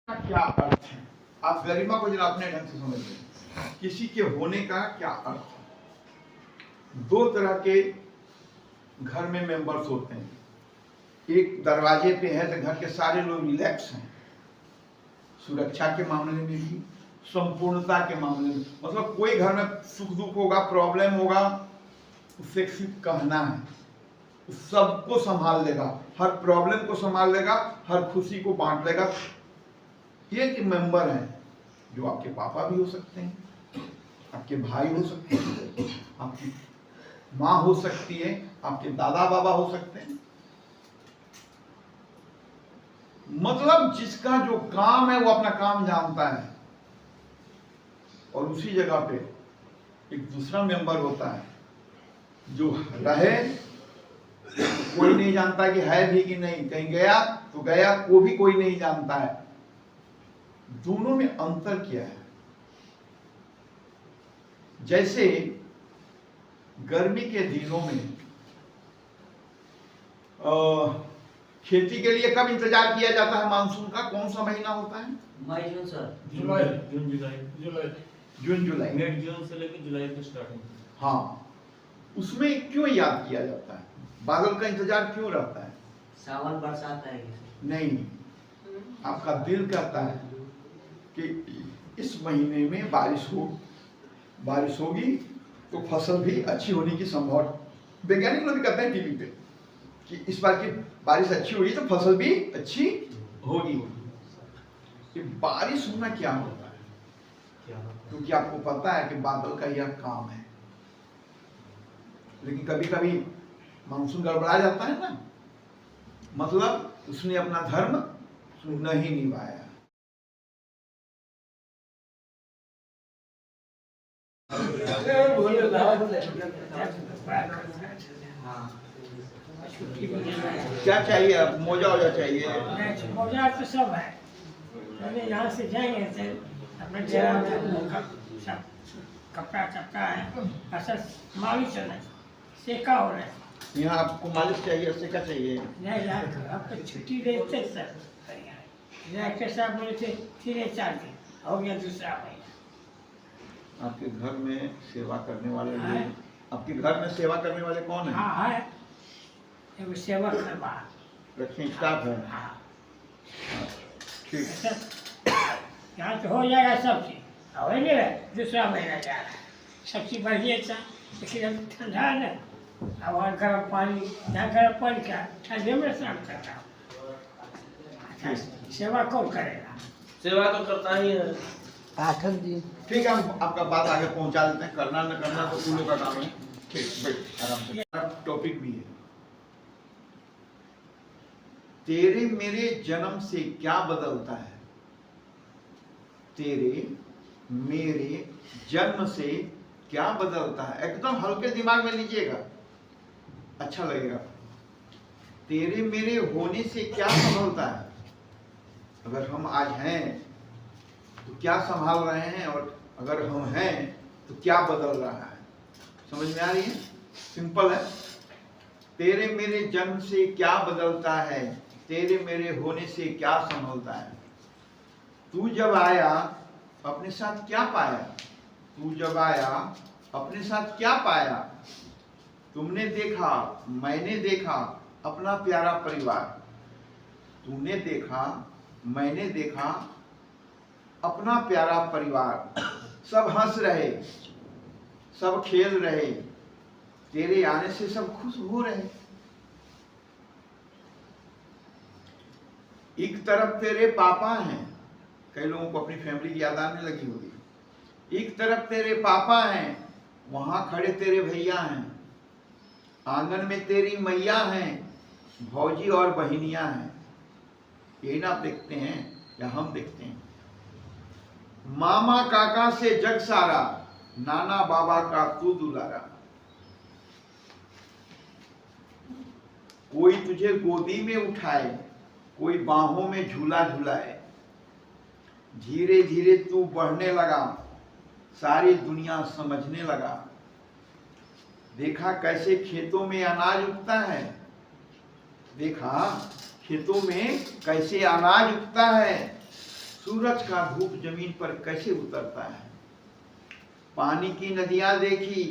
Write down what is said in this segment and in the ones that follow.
क्या अर्थ है? आप गरिमा को जरा अपने ढंग से समझिए। किसी के होने का क्या अर्थ है? दो तरह के घर में मेंबर्स होते हैं। एक दरवाजे पे है तो घर के सारे लोग रिलैक्स हैं, सुरक्षा के मामले में भी, संपूर्णता के मामले में। मतलब कोई घर में सुख दुख होगा, प्रॉब्लम होगा, उससे सिर्फ कहना है, सबको संभाल लेगा, हर प्रॉब्लम को संभाल लेगा, हर खुशी को बांट लेगा। ये कि मेंबर हैं जो आपके पापा भी हो सकते हैं, आपके भाई हो सकते हैं, आपकी माँ हो सकती है, आपके दादा बाबा हो सकते हैं। मतलब जिसका जो काम है वो अपना काम जानता है, और उसी जगह पे एक दूसरा मेंबर होता है जो रहे, कोई नहीं जानता कि है भी कि नहीं, कहीं गया तो गया, वो भी कोई नहीं जानता है। दोनों में अंतर क्या है? जैसे गर्मी के दिनों में खेती के लिए कब इंतजार किया जाता है? मानसून का कौन सा महीना होता है? मई जून सर, जून जुलाई, मिड जून से लेकर जुलाई तक स्टार्टिंग। हाँ, उसमें क्यों याद किया जाता है? बादल का इंतजार क्यों रहता है? सावन बरसात आएगी। नहीं, आपका दिल कहता है कि इस महीने में बारिश होगी तो फसल भी अच्छी होने की संभावना। वैज्ञानिक लोग भी कहते हैं टीवी पे कि इस बार की बारिश अच्छी हुई तो फसल भी अच्छी होगी। ये बारिश होना क्या होता है? क्योंकि आपको पता है कि बादल का यह काम है, लेकिन कभी कभी मानसून गड़बड़ा जाता है ना, मतलब उसने अपना धर्म नहीं निभाया। क्या चाहिए आप? मोजा वोजा चाहिए? मोजा तो सब है, मैंने यहाँ से जाएंगे तो अपने जरा सब कपड़ा चपड़ा है, असल मालिश होना है, सेका हो रहा है। यहाँ आपको मालिश चाहिए, सेका चाहिए? नहीं यार, आपको छुट्टी देते सर, डॉक्टर साहब बोले थे 3-4 दिन हो गया, दूसरा महीना। आपके घर में सेवा करने वाले हाँ। लोग, आपके घर में सेवा करने वाले कौन है? हाँ है, एगो सेवक है बाहर। रखिए, स्टाफ है। हाँ, ठीक। यहाँ तो हो जाएगा सब चीज, हो नहीं रहा, दूसरा महीना जा रहा है, सब चीज बढ़िया था, लेकिन अब ठंडा है ना, और गर्म पानी, यहाँ गर्म पानी क्या ठंडे में स्नान करता हूँ। अच्छा, सेवा कौन करेगा? सेवा तो करता ही है। पाठक जी। ठीक है, हम आपका बात आगे पहुंचा देते हैं। करना न करना तो उन लोगों का काम है। ठीक, बैठ आराम से। टॉपिक भी है, तेरे मेरे जन्म से क्या बदलता है? तेरे मेरे जन्म से क्या बदलता है? एकदम हल्के दिमाग में लीजिएगा, अच्छा लगेगा। तेरे मेरे होने से क्या बदलता है? अगर हम आज हैं तो क्या संभाल रहे हैं, और अगर हम हैं तो क्या बदल रहा है? समझ में आ रही है? सिंपल है। तेरे मेरे जन्म से क्या बदलता है? तेरे मेरे होने से क्या संभलता है? तू जब आया अपने साथ क्या पाया? तू जब आया अपने साथ क्या पाया? तुमने देखा, मैंने देखा अपना प्यारा परिवार। तूने देखा, मैंने देखा अपना प्यारा परिवार। सब हंस रहे, सब खेल रहे, तेरे आने से सब खुश हो रहे। एक तरफ तेरे पापा हैं, कई लोगों को अपनी फैमिली की याद आने लगी होगी। एक तरफ तेरे पापा हैं, वहां खड़े तेरे भैया हैं, आंगन में तेरी मैया हैं, भौजी और बहनियां हैं। यही ना आप देखते हैं या हम देखते हैं? मामा काका से जग सारा, नाना बाबा का तू दुलारा। कोई तुझे गोदी में उठाए, कोई बाहों में झूला झुलाए। धीरे धीरे तू बढ़ने लगा, सारी दुनिया समझने लगा। देखा कैसे खेतों में अनाज उगता है, देखा खेतों में कैसे अनाज उगता है। सूरज का धूप जमीन पर कैसे उतरता है। पानी की नदियां देखी,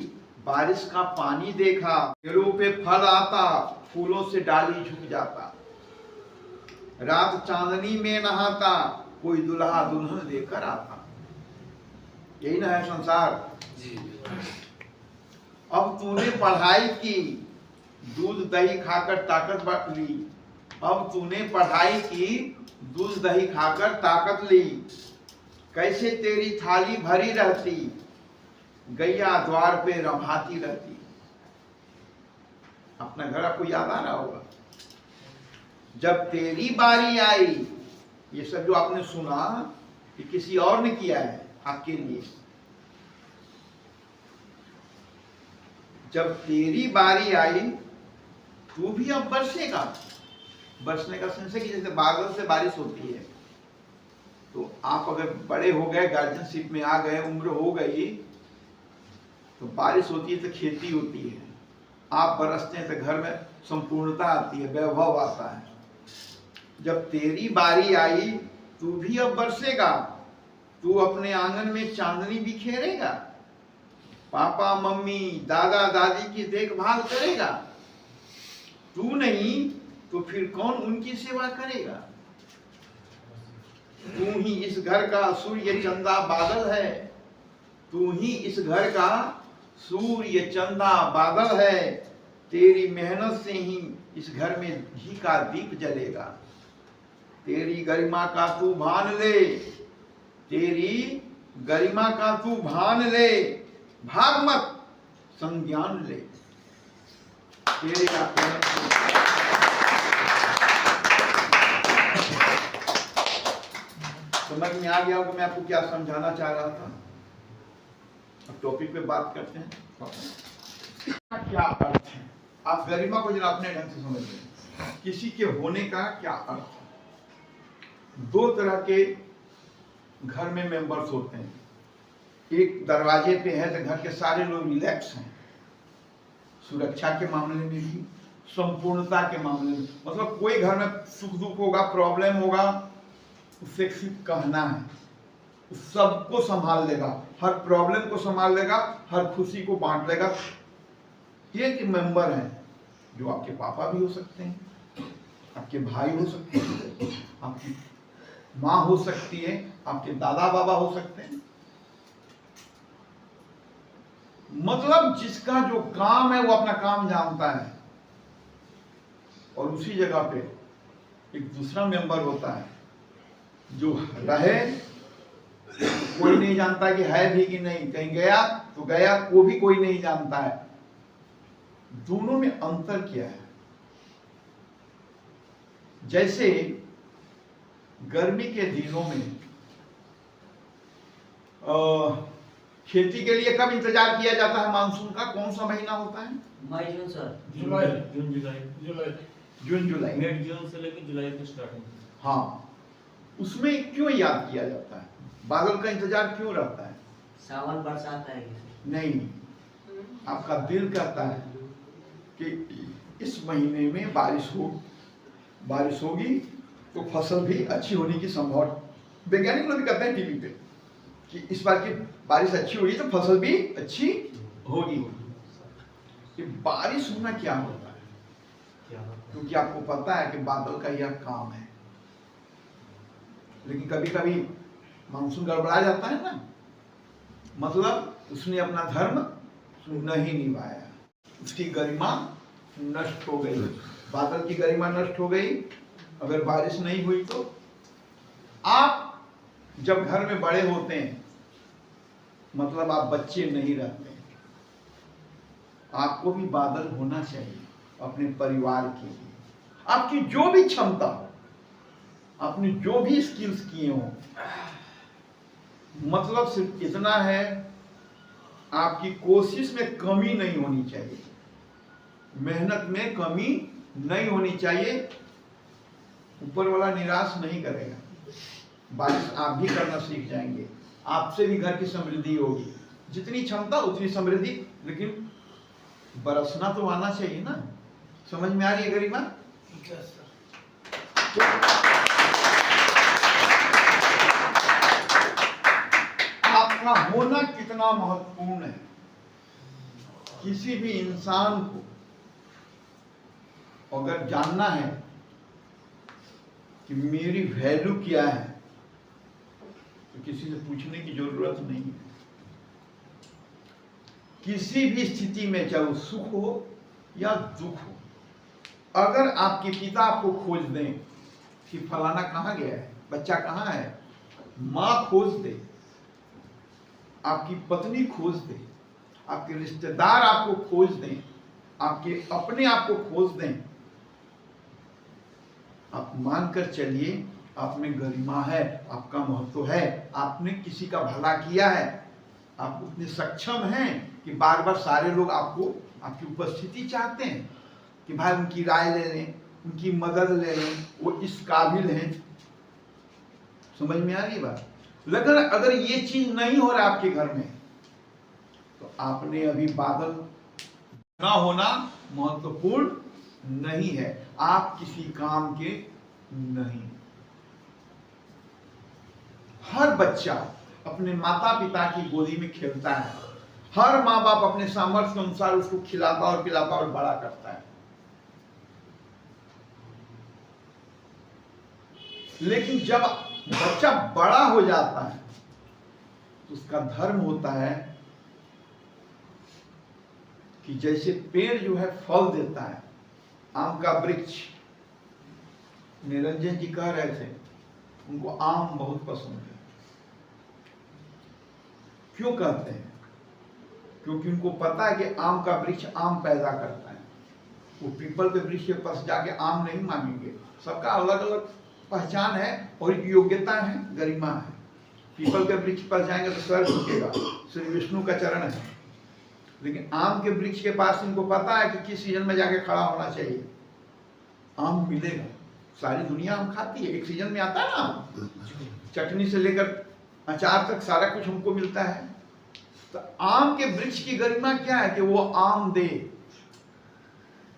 बारिश का पानी देखा, पेड़ों पे फल आता, फूलों से डाली झुक जाता, रात चांदनी में नहाता, कोई दुल्हा दुल्हन लेकर आता। यही ना है संसार। अब तूने पढ़ाई की, दूध दही खाकर ताकत बांट ली। अब तूने पढ़ाई की, दूध दही खाकर ताकत ली। कैसे तेरी थाली भरी रहती, गैया द्वार पे रमाती रहती। अपना घर आपको याद आ रहा होगा। जब तेरी बारी आई, ये सब जो आपने सुना कि किसी और ने किया है आपके लिए। जब तेरी बारी आई, तू भी अब बरसेगा। बरसने का सेंस है कि जैसे बादल से बारिश होती है, तो आप अगर बड़े हो गए, गार्जियनशिप में आ गए, उम्र हो गई, तो बारिश होती है तो खेती होती है। आप बरसते हैं तो घर में संपूर्णता आती है, वैभव आता है। जब तेरी बारी आई, तू भी अब बरसेगा। तू अपने आंगन में चांदनी बिखेरेगा, पापा मम्मी दादा दादी की देखभाल करेगा। तू नहीं तो फिर कौन उनकी सेवा करेगा। तू ही इस घर का सूर्य चंदा बादल है। तू ही इस घर का सूर्य चंदा बादल है। तेरी मेहनत से ही इस घर में घी का दीप जलेगा। तेरी गरिमा का तू भान ले, तेरी गरिमा का तू भान ले, भाग मत संज्ञान ले। तेरे समझ में आ गया कि मैं आपको क्या समझाना चाह रहा था। अब टॉपिक पे बात करते हैं। क्या अर्थ है, आप गरिमा को जरा अपने ढंग से समझ लें। किसी के होने का क्या अर्थ है। दो तरह के घर में मेंबर्स होते हैं। एक दरवाजे पे है तो घर के सारे लोग रिलैक्स हैं, सुरक्षा के मामले में भी, संपूर्णता के मामले में। मतलब कोई घर में सुख दुख होगा, प्रॉब्लम होगा, उससे सिर्फ कहना है, उस सबको संभाल लेगा, हर प्रॉब्लम को संभाल लेगा, हर खुशी को बांट लेगा। एक मेंबर है जो आपके पापा भी हो सकते हैं, आपके भाई हो सकते हैं, आपकी माँ हो सकती है, आपके दादा बाबा हो सकते हैं। मतलब जिसका जो काम है वो अपना काम जानता है। और उसी जगह पे एक दूसरा मेंबर होता है जो रहे, कोई नहीं जानता कि है भी कि नहीं, कहीं गया तो गया, वो भी कोई नहीं जानता है। दोनों में अंतर क्या है। जैसे गर्मी के दिनों में खेती के लिए कब इंतजार किया जाता है मानसून का, कौन सा महीना होता है? मई जून सर। जुलाई जून जुलाई जून जुलाई। मिड जून से लेकर जुलाई की स्टार्टिंग। हाँ, उसमें क्यों याद किया जाता है, बादल का इंतजार क्यों रहता है? सावन बरसात आएगी सर। नहीं, आपका दिल कहता है कि इस महीने में बारिश होगी तो फसल भी अच्छी होने की संभावना। वैज्ञानिक लोग भी कहते हैं टीवी पे कि इस बार की बारिश अच्छी हुई तो फसल भी अच्छी होगी। कि बारिश होना क्या होता है, क्योंकि आपको पता है कि बादल का यह काम है। लेकिन कभी कभी मानसून गड़बड़ा जाता है ना, मतलब उसने अपना धर्म नहीं निभाया, उसकी गरिमा नष्ट हो गई, बादल की गरिमा नष्ट हो गई। अगर बारिश नहीं हुई तो आप जब घर में बड़े होते हैं, मतलब आप बच्चे नहीं रहते, आपको भी बादल होना चाहिए अपने परिवार के लिए। आपकी जो भी क्षमता हो, आपने जो भी स्किल्स किए हो, मतलब सिर्फ इतना है, आपकी कोशिश में कमी नहीं होनी चाहिए, मेहनत में कमी नहीं होनी चाहिए। ऊपर वाला निराश नहीं करेगा, बारिश आप भी करना सीख जाएंगे, आपसे भी घर की समृद्धि होगी। जितनी क्षमता उतनी समृद्धि, लेकिन बरसना तो आना चाहिए ना। समझ में आ रही है गरिमा? होना कितना महत्वपूर्ण है। किसी भी इंसान को अगर जानना है कि मेरी वैल्यू क्या है, तो किसी से पूछने की जरूरत नहीं है। किसी भी स्थिति में, चाहे वो सुख हो या दुख हो, अगर आपके पिता आपको खोज दें कि फलाना कहाँ गया है, बच्चा कहाँ है, माँ खोज दे, आपकी पत्नी खोज दे, आपके रिश्तेदार आपको खोज दें, आपके अपने आप को खोज दें, आप मानकर चलिए आप में गरिमा है, आपका महत्व है, आपने किसी का भला किया है, आप उतने सक्षम हैं कि बार बार सारे लोग आपको, आपकी उपस्थिति चाहते हैं कि भाई उनकी राय ले लें, उनकी मदद ले लें, वो इस काबिल हैं। समझ में आ रही बात? लेकिन अगर ये चीज नहीं हो रहा आपके घर में, तो आपने अभी बादल ना होना महत्वपूर्ण नहीं है, आप किसी काम के नहीं। हर बच्चा अपने माता पिता की गोदी में खेलता है, हर माँ बाप अपने सामर्थ्य के अनुसार उसको खिलाता और पिलाता और बड़ा करता है। लेकिन जब बच्चा बड़ा हो जाता है तो उसका धर्म होता है कि जैसे पेड़ जो है फल देता है, आम का वृक्ष, निरंजन जी कह रहे थे उनको आम बहुत पसंद है। क्यों कहते हैं? क्योंकि उनको पता है कि आम का वृक्ष आम पैदा करता है। वो पीपल के वृक्ष के पास जाके आम नहीं मांगेंगे, सबका अलग अलग पहचान है और योग्यता है, गरिमा है। पीपल के वृक्ष पर जाएंगे तो स्वर्ग झुकेगा, श्री विष्णु का चरण है। लेकिन आम के वृक्ष के पास इनको पता है कि किस सीजन में जाके खड़ा होना चाहिए, आम मिलेगा। सारी दुनिया आम खाती है, एक सीजन में आता है ना, चटनी से लेकर अचार तक सारा कुछ हमको मिलता है। तो आम के वृक्ष की गरिमा क्या है कि वो आम दे,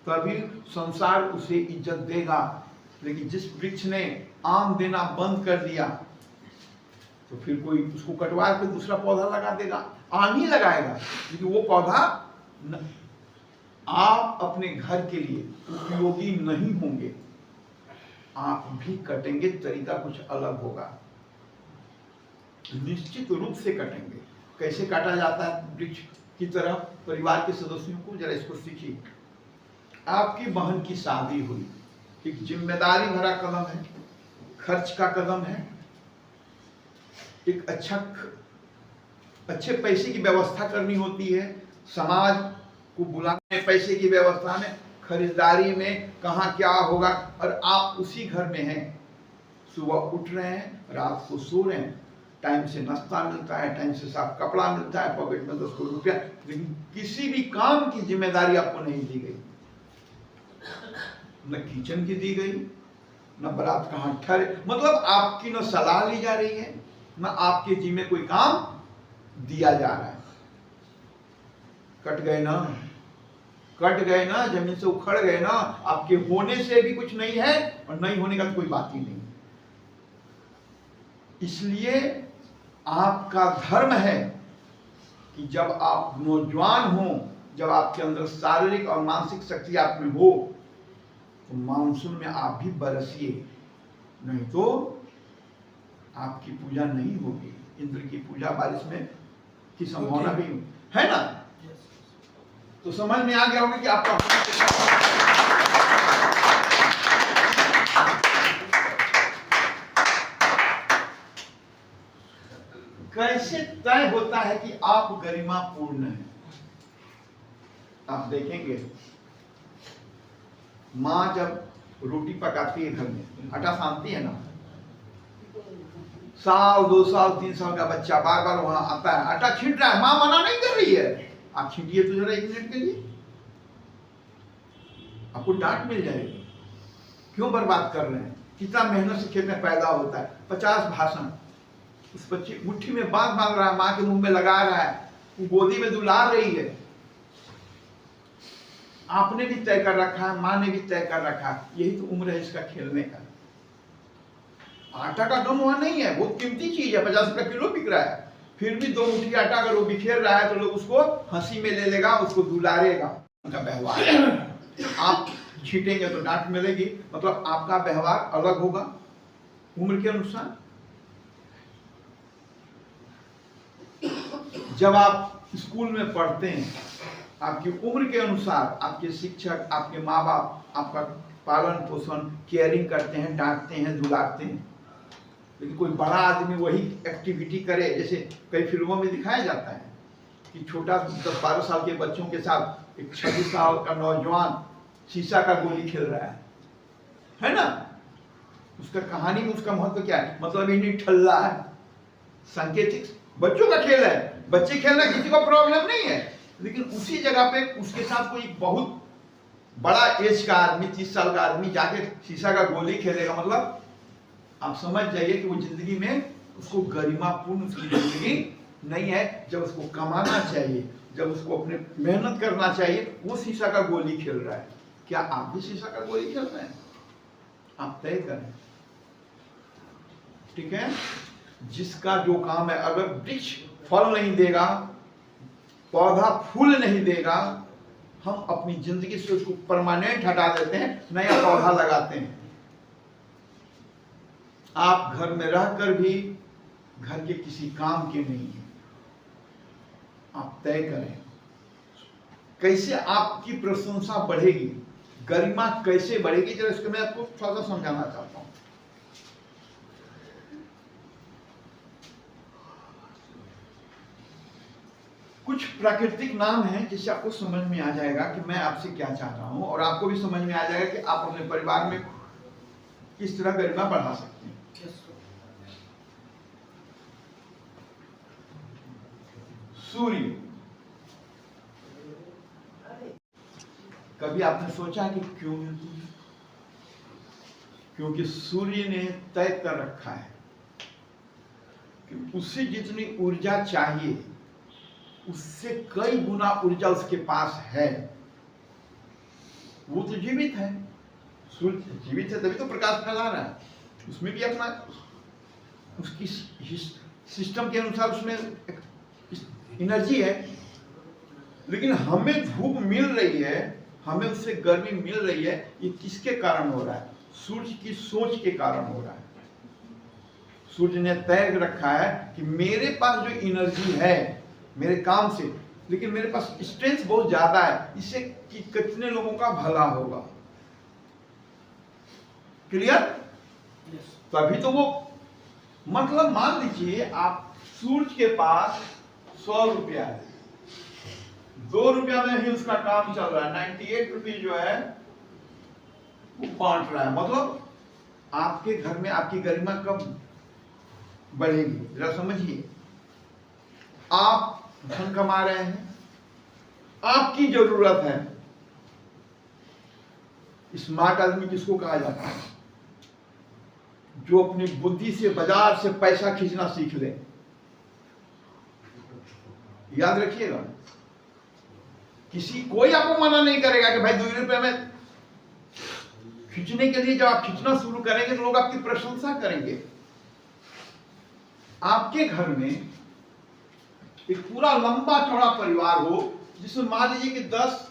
तभी संसार उसे इज्जत देगा। लेकिन जिस वृक्ष ने आम देना बंद कर दिया तो फिर कोई उसको कटवा के दूसरा पौधा लगा देगा, आम ही लगाएगा, लेकिन वो पौधा आप अपने घर के लिए उपयोगी नहीं होंगे, आप भी कटेंगे, तरीका कुछ अलग होगा, निश्चित रूप से कटेंगे। कैसे काटा जाता है वृक्ष की तरह? परिवार के सदस्यों को जरा इसको सीखिए। आपकी बहन की शादी हुई, एक जिम्मेदारी भरा कदम है, खर्च का कदम है, एक अच्छे पैसे की व्यवस्था करनी होती है, समाज को बुलाने, पैसे की व्यवस्था में, खरीदारी में, कहाँ क्या होगा, और आप उसी घर में हैं। सुबह उठ रहे हैं, रात को सो रहे हैं, टाइम से नाश्ता मिलता है, टाइम से साफ कपड़ा मिलता है, पॉकेट में 10 रुपया, लेकिन किसी भी काम की जिम्मेदारी आपको नहीं दी गई, न किचन की दी गई, न बारात कहाँ ठहरे, मतलब आपकी न सलाह ली जा रही है, न आपके जिम्मे कोई काम दिया जा रहा है। कट गए ना, कट गए ना, जमीन से उखड़ गए ना, आपके होने से भी कुछ नहीं है और नहीं होने का तो कोई बात ही नहीं। इसलिए आपका धर्म है कि जब आप नौजवान हो, जब आपके अंदर शारीरिक और मानसिक शक्ति आप में हो, तो मानसून में आप भी बरसिए, नहीं तो आपकी पूजा नहीं होगी। इंद्र की पूजा बारिश में की संभावना भी है ना। तो समझ में आ गया होगा कि आपका कैसे तय होता है कि आप गरिमा पूर्ण हैं। आप देखेंगे माँ जब रोटी पकाती है घर में, आटा सानती है ना, 1 साल 2 साल 3 साल का बच्चा बार बार वहां आता है, आटा छींट रहा है, माँ मना नहीं कर रही है, आप छींटिए तो जरा 1 मिनट के लिए, आपको डांट मिल जाएगी। क्यों बर्बाद कर रहे हैं? कितना मेहनत से खेत में पैदा होता है, 50 भाषण उस बच्चे मुट्ठी में बांध रहा है, माँ के मुंह में लगा रहा है, वो गोदी में दुलार रही है। आपने भी तय कर रखा है, माँ ने भी तय कर रखा है, यही तो उम्र है इसका खेलने का। आटा का गम वहां नहीं है, बहुत कीमती चीज है, 50 रुपया किलो बिक रहा है, फिर भी 2 मुट्ठी आटा अगर वो बिखेर रहा है तो लोग उसको हंसी में ले लेगा, उसको दुलारेगा। उनका व्यवहार है। आप छीटेंगे तो डांट मिलेगी, मतलब आपका व्यवहार अलग होगा उम्र के अनुसार। जब आप स्कूल में पढ़ते हैं, आपकी उम्र के अनुसार आपके शिक्षक, आपके माँ बाप आपका पालन पोषण केयरिंग करते हैं, डांटते हैं, दुलारते हैं। लेकिन कोई बड़ा आदमी वही एक्टिविटी करे, जैसे कई फिल्मों में दिखाया जाता है कि छोटा 10-12 साल के बच्चों के साथ एक 26 साल का नौजवान शीशा का गोली खेल रहा है ना। उसका कहानी में उसका महत्व क्या है? मतलब ये ठल्ला है, सांकेतिक बच्चों का खेल है, बच्चे खेलना किसी को प्रॉब्लम नहीं है। लेकिन उसी जगह पे उसके साथ कोई बहुत बड़ा एज का आदमी, 30 साल का आदमी जाके शीशा का गोली खेलेगा, मतलब आप समझ जाइए कि वो जिंदगी में उसको गरिमापूर्ण उसकी जिंदगी नहीं है। जब उसको कमाना चाहिए, जब उसको अपने मेहनत करना चाहिए, वो शीशा का गोली खेल रहा है। क्या आप भी शीशा का गोली खेल रहे हैं? आप तय करें, ठीक है। जिसका जो काम है, अगर वृक्ष फल नहीं देगा, पौधा फूल नहीं देगा, हम अपनी जिंदगी से उसको परमानेंट हटा देते हैं, नया पौधा लगाते हैं। आप घर में रहकर भी घर के किसी काम के नहीं हैं। आप तय करें कैसे आपकी प्रशंसा बढ़ेगी, गरिमा कैसे बढ़ेगी। जरा इसको मैं आपको थोड़ा सा समझाना चाहता हूं। कुछ प्राकृतिक नाम हैं जिससे आपको समझ में आ जाएगा कि मैं आपसे क्या चाह रहा हूं, और आपको भी समझ में आ जाएगा कि आप अपने परिवार में किस तरह गरिमा बढ़ा सकते हैं। सूर्य, कभी आपने सोचा कि क्यों मिलती है? क्योंकि सूर्य ने तय कर रखा है कि उसे जितनी ऊर्जा चाहिए उससे कई गुना ऊर्जा उसके पास है। वो तो जीवित है, सूर्य जीवित है तभी तो प्रकाश फैला रहा है। उसमें भी अपना उसकी सिस्टम के अनुसार उसमें एनर्जी है। लेकिन हमें धूप मिल रही है, हमें उससे गर्मी मिल रही है, ये किसके कारण हो रहा है? सूर्य की सोच के कारण हो रहा है। सूर्य ने तय रखा है कि मेरे पास जो एनर्जी है मेरे काम से, लेकिन मेरे पास स्ट्रेंथ बहुत ज्यादा है, इससे कि कितने लोगों का भला होगा। क्लियर? तभी तो वो, मतलब मान लीजिए आप सूर्य के पास 100 रुपया है, 2 रुपया में ही उसका काम चल रहा है, 98 रुपये जो है वो बांट रहा है। मतलब आपके घर में आपकी गरिमा कब बढ़ेगी? जरा समझिए, आप धन कमा रहे हैं, आपकी जरूरत है। स्मार्ट आदमी किसको कहा जाता है? जो अपनी बुद्धि से बाजार से पैसा खींचना सीख ले। याद रखिएगा, कोई आपको मना नहीं करेगा कि भाई 2 रुपए में खींचने के लिए। जब आप खींचना शुरू करेंगे तो लोग आपकी प्रशंसा करेंगे। आपके घर में एक पूरा लंबा चौड़ा परिवार हो, जिसमें मान लीजिए कि 10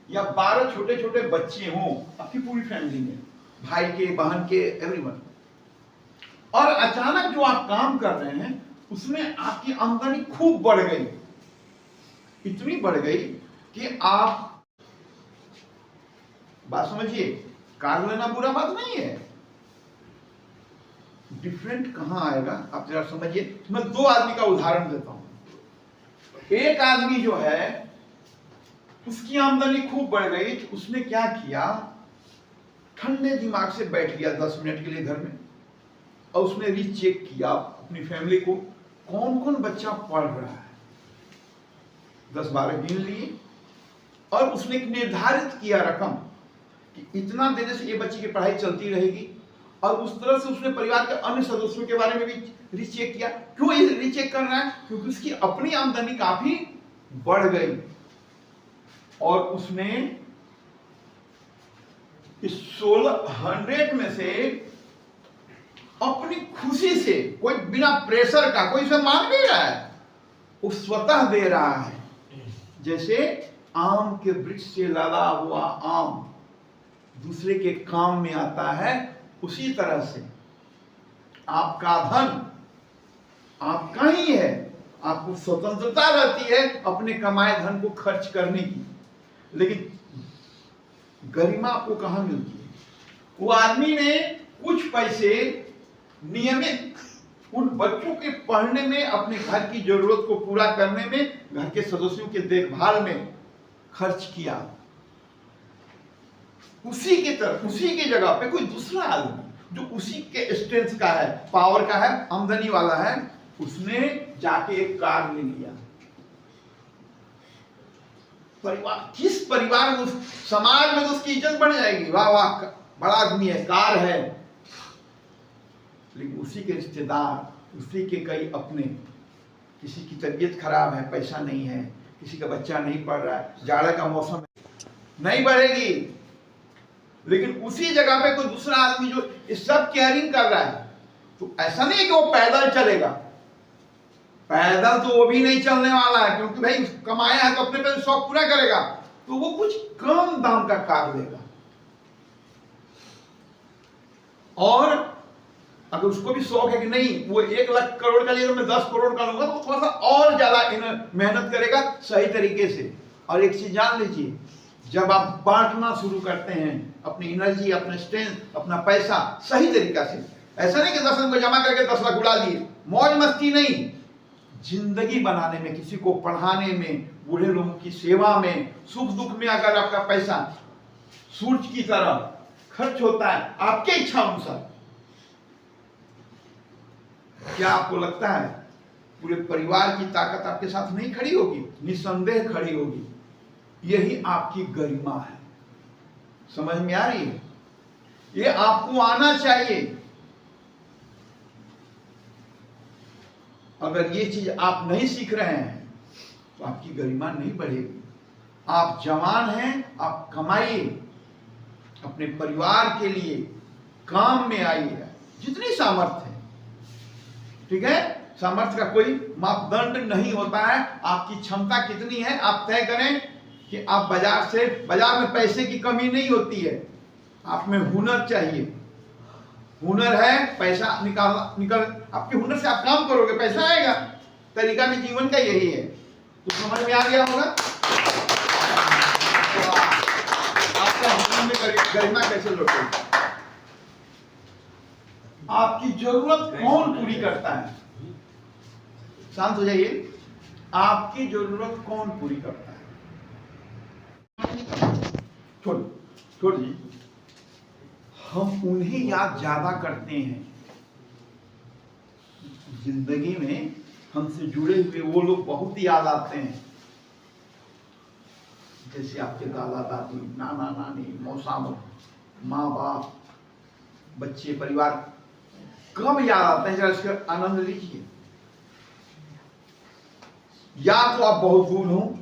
या 12 छोटे छोटे बच्चे हों, आपकी पूरी फैमिली में, भाई के, बहन के, एवरीवन। और अचानक जो आप काम कर रहे हैं उसमें आपकी आमदनी खूब बढ़ गई, इतनी बढ़ गई कि आप, बात समझिए, कार लेना बुरा बात नहीं है। डिफरेंट कहां आएगा आप जरा समझिए। मैं 2 आदमी का उदाहरण देता हूं। एक आदमी जो है उसकी आमदनी खूब बढ़ गई, तो उसने क्या किया, ठंडे दिमाग से बैठ गया 10 मिनट के लिए घर में, और उसने रीचेक किया अपनी फैमिली को, कौन कौन बच्चा पढ़ रहा है। 10-12 गिन लिए, और उसने एक निर्धारित किया रकम कि इतना देने से ये बच्चे की पढ़ाई चलती रहेगी। और उस तरह से उसने परिवार के अन्य सदस्यों के बारे में भी रीचेक किया। क्यों ये रीचेक कर रहा है? क्योंकि उसकी अपनी आमदनी काफी बढ़ गई, और उसने इस 1600 में से अपनी खुशी से, कोई बिना प्रेशर का, कोई इसे मांग नहीं रहा है, वो स्वतः दे रहा है। जैसे आम के वृक्ष से लदा हुआ आम दूसरे के काम में आता है, उसी तरह से आपका धन आपका ही है। आपको स्वतंत्रता रहती है अपने कमाए धन को खर्च करने की, लेकिन गरिमा आपको कहां मिलती है? वो आदमी ने कुछ पैसे नियमित उन बच्चों के पढ़ने में, अपने घर की जरूरत को पूरा करने में, घर के सदस्यों के देखभाल में खर्च किया। उसी के तरफ, उसी की जगह पे कोई दूसरा आदमी जो उसी के स्ट्रेंथ का है, पावर का है, आमदनी वाला है, उसने जाके एक कार ले लिया। परिवार, किस परिवार में, उस समाज में तो उसकी इज्जत बढ़ जाएगी, वाह वाह बड़ा आदमी है, कार है। लेकिन उसी के रिश्तेदार, उसी के कई अपने, किसी की तबीयत खराब है, पैसा नहीं है, किसी का बच्चा नहीं पढ़ रहा है, जाड़े का मौसम है, नहीं बढ़ेगी। लेकिन उसी जगह पे कोई दूसरा आदमी जो इस सब केयरिंग कर रहा है, तो ऐसा नहीं है कि वो पैदल चलेगा। पैदल तो वो भी नहीं चलने वाला है, क्योंकि भाई कमाया है तो अपने पे शौक पूरा करेगा, तो वो कुछ कम दाम का कार लेगा। और अगर उसको भी शौक है कि नहीं वो 1 लाख करोड़ का लिए तो मैं 10 करोड़ का लूंगा, तो थोड़ा सा और ज्यादा मेहनत करेगा सही तरीके से। और एक चीज जान लीजिए, जब आप बांटना शुरू करते हैं अपनी एनर्जी, अपने स्ट्रेंथ, अपना पैसा सही तरीका से, ऐसा नहीं कि 10 लाख को जमा करके 10 लाख उड़ा दिए, मौज मस्ती नहीं, जिंदगी बनाने में, किसी को पढ़ाने में, बूढ़े लोगों की सेवा में, सुख दुख में अगर आपका पैसा सूरज की तरह खर्च होता है आपके इच्छा अनुसार, क्या आपको लगता है पूरे परिवार की ताकत आपके साथ नहीं खड़ी होगी? निसंदेह खड़ी होगी। यही आपकी गरिमा है। समझ में आ रही है? ये आपको आना चाहिए। अगर ये चीज आप नहीं सीख रहे हैं तो आपकी गरिमा नहीं बढ़ेगी। आप जवान हैं, आप कमाइए, अपने परिवार के लिए काम में आइए, जितनी सामर्थ्य है। ठीक है? सामर्थ्य का कोई मापदंड नहीं होता है। आपकी क्षमता कितनी है आप तय करें कि आप बाजार में पैसे की कमी नहीं होती है, आप में हुनर चाहिए। हुनर है, पैसा निकल आपके हुनर से आप काम करोगे, पैसा आएगा। तरीका भी जीवन का यही है। तो समझ में आ गया होगा तो आपका जीवन में गरिमा कैसे लौटेगी? आपकी जरूरत कौन पूरी करता है? शांत हो जाइए। आपकी जरूरत कौन पूरी करता है? छोड़ जी। हम उन्हें याद ज्यादा करते हैं। जिंदगी में हमसे जुड़े हुए वो लोग बहुत याद आते हैं, जैसे आपके दादा दादी, नाना नानी, मौसा माँ बाप, बच्चे, परिवार कब याद आते हैं? जरा इसका आनंद लीजिए। या तो आप बहुत दूर हो,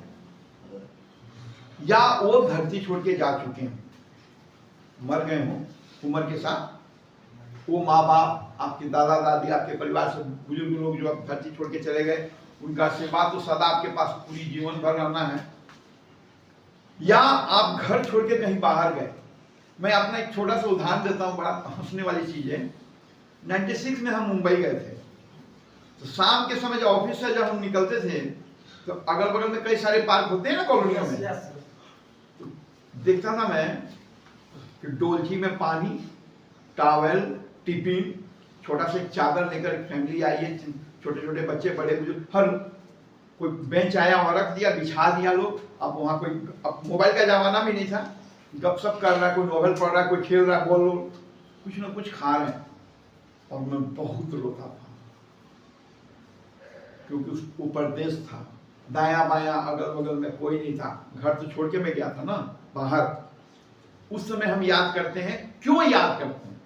या वो धरती छोड़ के जा चुके हैं, मर गए हो उम्र के साथ। वो माँ बाप, आपके दादा दादी, आपके परिवार से बुजुर्ग लोग जो आप धरती छोड़ के चले गए, उनका आशीर्वाद तो सदा आपके पास पूरी जीवन भर रहना है। या आप घर छोड़ के कहीं बाहर गए। मैं अपना एक छोटा सा उदाहरण देता हूँ, बड़ा हंसने वाली चीज है। 96 में हम मुंबई गए थे, तो शाम के समय जब ऑफिस से जब हम निकलते थे तो अगल बगल में कई सारे पार्क होते हैं ना कॉलोनियों में, तो देखता था मैं कि डोलची में पानी, टॉवेल, टिफिन, छोटा सा एक चादर लेकर फैमिली आई है, छोटे छोटे बच्चे, बड़े बुजुर्ग, हर कोई बेंच आया वहां रख दिया, बिछा दिया लोग। अब वहां कोई, अब मोबाइल का जमाना भी नहीं था, गपशप कर रहा है, कोई नॉवेल पढ़ रहा है, कोई खेल रहा है, बोल लो, कुछ ना कुछ खा रहे हैं। और मैं बहुत रोता था, क्योंकि उस ऊपर देश था, दाया बाया अगल बगल में कोई नहीं था, घर तो छोड़ के मैं गया था ना बाहर। उस समय हम याद करते हैं। क्यों याद करते हैं?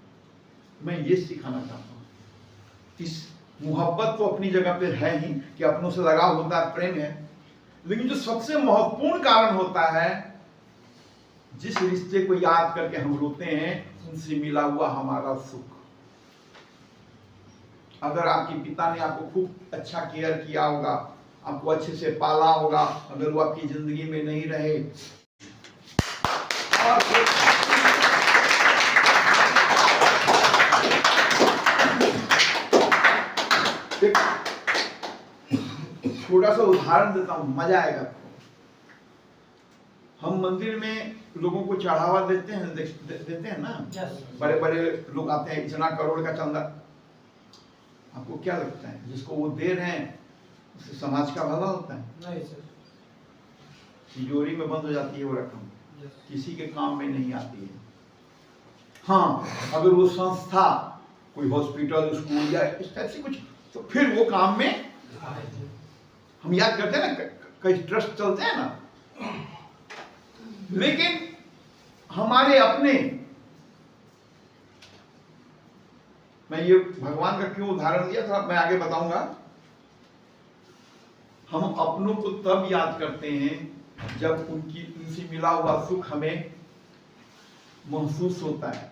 मैं ये सिखाना चाहता हूँ। इस मोहब्बत तो अपनी जगह पे है ही कि अपनों से लगाव होता है, प्रेम है, लेकिन जो सबसे महत्वपूर्ण कारण होता है, जिस रिश्ते को याद करके हम रोते हैं, उनसे मिला हुआ हमारा सुख। अगर आपके पिता ने आपको खूब अच्छा केयर किया होगा, आपको अच्छे से पाला होगा, अगर वो आपकी जिंदगी में नहीं रहे। और एक छोटा सा उदाहरण देता हूं, मजा आएगा आपको। हम मंदिर में लोगों को चढ़ावा देते हैं, देते हैं ना, बड़े बड़े लोग आते हैं, इतना करोड़ का चंदा। आपको क्या लगता है जिसको वो दे रहे हैं उससे समाज का भला होता है? नहीं सर। तिजोरी में बंद हो जाती है वो रकम, किसी के काम में नहीं आती है। हाँ, अगर वो संस्था कोई हॉस्पिटल, स्कूल या इस टाइप से कुछ, तो फिर वो काम में हम याद करते हैं ना, कई ट्रस्ट चलते हैं ना। लेकिन हमारे अपने, मैं ये भगवान का क्यों उदाहरण दिया था मैं आगे बताऊंगा। हम अपनों को तब याद करते हैं जब उनसे मिला हुआ सुख हमें महसूस होता है।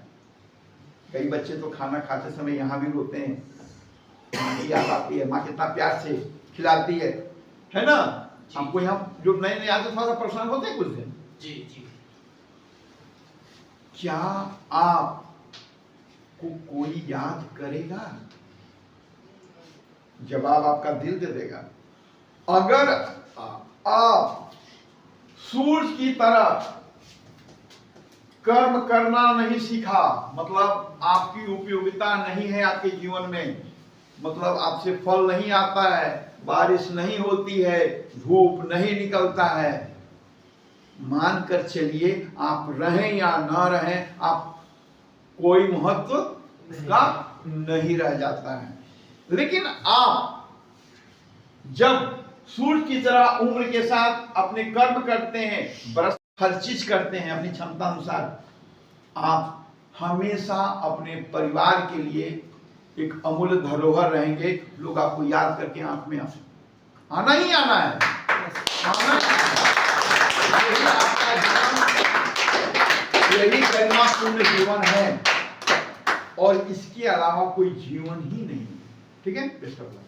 कई बच्चे तो खाना खाते समय यहाँ भी रोते हैं, माँ की याद आती है, माँ कितना प्यार से खिलाती है ना। आपको यहाँ जो नए नए आते थोड़ा सा परेशान होते हैं कुछ दिन। जी जी। क्या आपको कोई याद करेगा? जवाब आपका दिल दे देगा। अगर आप सूरज की तरह कर्म करना नहीं सीखा, मतलब आपकी उपयोगिता नहीं है आपके जीवन में, मतलब आपसे फल नहीं आता है, बारिश नहीं होती है, धूप नहीं निकलता है, मानकर चलिए आप रहें या ना रहें, आप कोई महत्व का नहीं रह जाता है। लेकिन आप जब सूर्य की तरह उम्र के साथ अपने कर्म करते हैं, बरस हर चीज करते हैं अपनी क्षमता अनुसार, आप हमेशा अपने परिवार के लिए एक अमूल्य धरोहर रहेंगे। लोग आपको याद करके आंख में आना ही आना है, आना ही आना है। यही आपका जीवन, यही गरिमापूर्ण जीवन है, और इसके अलावा कोई जीवन ही नहीं है। ठीक है, बेस्ट ऑफ लक।